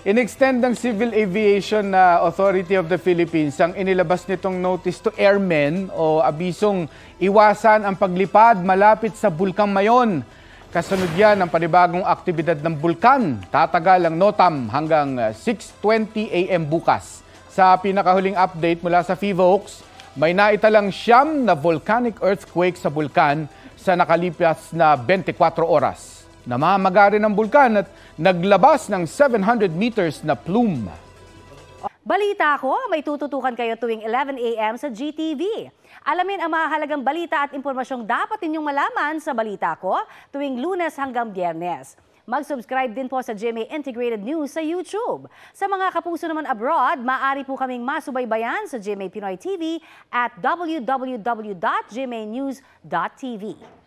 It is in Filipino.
In-extend ng Civil Aviation Authority of the Philippines ang inilabas nitong notice to airmen o abisong iwasan ang paglipad malapit sa Bulkang Mayon. Kasunod yan ang panibagong aktibidad ng bulkan. Tatagal ang NOTAM hanggang 6:20 AM bukas. Sa pinakahuling update mula sa PHIVOLCS, may naitalang 9 na volcanic earthquake sa bulkan sa nakalipas na 24 oras. Namamaga rin ang bulkan at naglabas ng 700 meters na plume. Balita ko, may tututukan kayo tuwing 11 AM sa GTV. Alamin ang mahalagang balita at impormasyong dapat ninyong malaman sa Balita Ko tuwing Lunes hanggang Biyernes. Mag-subscribe din po sa GMA Integrated News sa YouTube. Sa mga kapuso naman abroad, maaari po kaming masubaybayan sa GMA Pinoy TV at www.gmanews.tv.